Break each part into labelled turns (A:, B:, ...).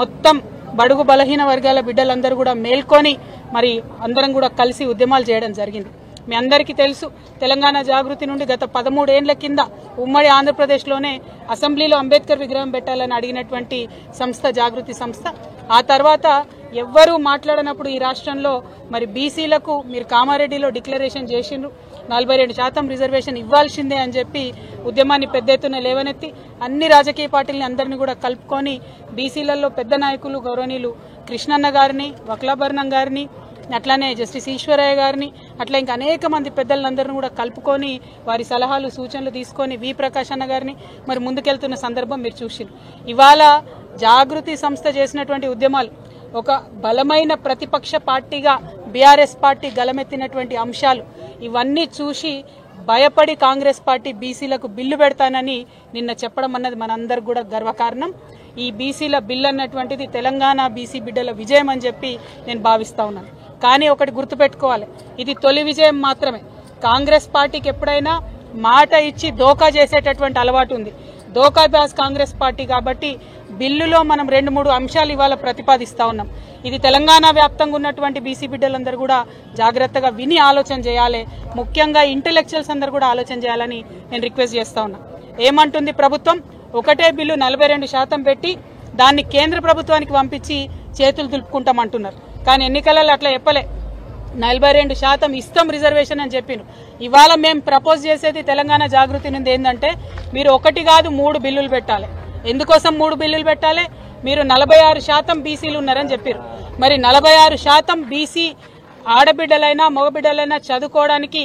A: మొత్తం బడుగు బలహీన వర్గాల బిడ్డలందరూ కూడా మేల్కొని మరి అందరం కూడా కలిసి ఉద్యమాలు చేయడం జరిగింది. మీ అందరికీ తెలుసు, తెలంగాణ జాగృతి నుండి గత 13 ఏళ్ల కింద ఉమ్మడి ఆంధ్రప్రదేశ్లోనే అసెంబ్లీలో అంబేద్కర్ విగ్రహం పెట్టాలని అడిగినటువంటి సంస్థ జాగృతి సంస్థ. ఆ తర్వాత ఎవ్వరూ మాట్లాడనప్పుడు ఈ రాష్ట్రంలో మరి బీసీలకు మీరు కామారెడ్డిలో డిక్లరేషన్ చేసిండ్రు, 42% రిజర్వేషన్ ఇవ్వాల్సిందే అని చెప్పి ఉద్యమాన్ని పెద్ద ఎత్తున లేవనెత్తి అన్ని రాజకీయ పార్టీలని అందరినీ కూడా కలుపుకొని బీసీలలో పెద్ద నాయకులు గౌరవనీయులు కృష్ణన్న గారిని, వక్లాభరణం గారిని, అట్లానే జస్టిస్ ఈశ్వరయ్య గారిని, అట్లా ఇంకా అనేక మంది పెద్దలందరినీ కూడా కలుపుకొని వారి సలహాలు సూచనలు తీసుకొని వి ప్రకాష్ అన్న గారిని మరి ముందుకెళ్తున్న సందర్భం మీరు చూసిండ్రు. ఇవాళ జాగృతి సంస్థ చేసినటువంటి ఉద్యమాలు ఒక బలమైన ప్రతిపక్ష పార్టీగా బీఆర్ఎస్ పార్టీ గలమెత్తినటువంటి అంశాలు ఇవన్నీ చూసి భయపడి కాంగ్రెస్ పార్టీ బీసీలకు బిల్లు పెడతానని నిన్న చెప్పడం అన్నది మనందరికి కూడా గర్వకారణం. ఈ బీసీల బిల్లు అన్నటువంటిది తెలంగాణ బీసీ బిడ్డల విజయం అని చెప్పి నేను భావిస్తా ఉన్నాను. కానీ ఒకటి గుర్తుపెట్టుకోవాలి, ఇది తొలి విజయం మాత్రమే. కాంగ్రెస్ పార్టీకి ఎప్పుడైనా మాట ఇచ్చి దోకా చేసేటటువంటి అలవాటు ఉంది. దోకాబాజ్ కాంగ్రెస్ పార్టీ కాబట్టి బిల్లులో మనం 2-3 అంశాలు ఇవాళ ప్రతిపాదిస్తా ఉన్నాం. ఇది తెలంగాణ వ్యాప్తంగా ఉన్నటువంటి బీసీ బిడ్డలందరూ కూడా జాగ్రత్తగా విని ఆలోచన చేయాలి. ముఖ్యంగా ఇంటెలెక్చువల్స్ అందరూ కూడా ఆలోచన చేయాలని నేను రిక్వెస్ట్ చేస్తా ఉన్నా. ఏమంటుంది ప్రభుత్వం? ఒకటే బిల్లు 42% పెట్టి దాన్ని కేంద్ర ప్రభుత్వానికి పంపించి చేతులు దులుపుకుంటామంటున్నారు. కానీ ఎన్నికలలో అట్లా చెప్పలే, 42% ఇస్తాం రిజర్వేషన్ అని చెప్పిను. ఇవాళ మేము ప్రపోజ్ చేసేది తెలంగాణ జాగృతి నుండి ఏంటంటే మీరు 1 కాదు 3 బిల్లులు పెట్టాలి. ఎందుకోసం 3 బిల్లులు పెట్టాలి? మీరు 46% బీసీలు ఉన్నారని చెప్పారు. మరి 46% బీసీ ఆడబిడ్డలైనా మగబిడ్డలైనా చదువుకోవడానికి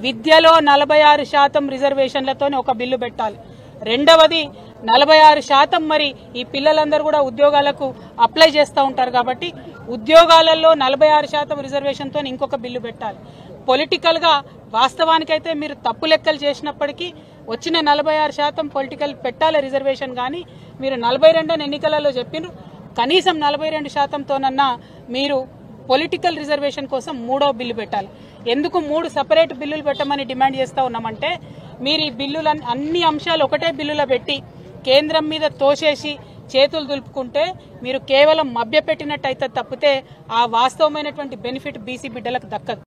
A: విద్యలో 46% రిజర్వేషన్లతోనే ఒక బిల్లు పెట్టాలి. రెండవది 46% మరి ఈ పిల్లలందరూ కూడా ఉద్యోగాలకు అప్లై చేస్తూ ఉంటారు కాబట్టి ఉద్యోగాలలో 46% రిజర్వేషన్తో ఇంకొక బిల్లు పెట్టాలి. పొలిటికల్ గా వాస్తవానికైతే మీరు తప్పు లెక్కలు చేసినప్పటికీ వచ్చిన 46% పొలిటికల్ పెట్టాలి రిజర్వేషన్. కానీ మీరు 42 ఎన్నికలలో చెప్పినారు, కనీసం 42%తోనన్నా మీరు పొలిటికల్ రిజర్వేషన్ కోసం 3వ బిల్లు పెట్టాలి. ఎందుకు 3 సెపరేట్ బిల్లులు పెట్టమని డిమాండ్ చేస్తా ఉన్నామంటే మీరు ఈ బిల్లులను అన్ని అంశాలు ఒకటే బిల్లులో పెట్టి కేంద్రం మీద తోసేసి చేతులు దులుపుకుంటే మీరు కేవలం మభ్యపెట్టినట్టయితే తప్పితే ఆ వాస్తవమైనటువంటి బెనిఫిట్ బీసీ బిడ్డలకు దక్కదు.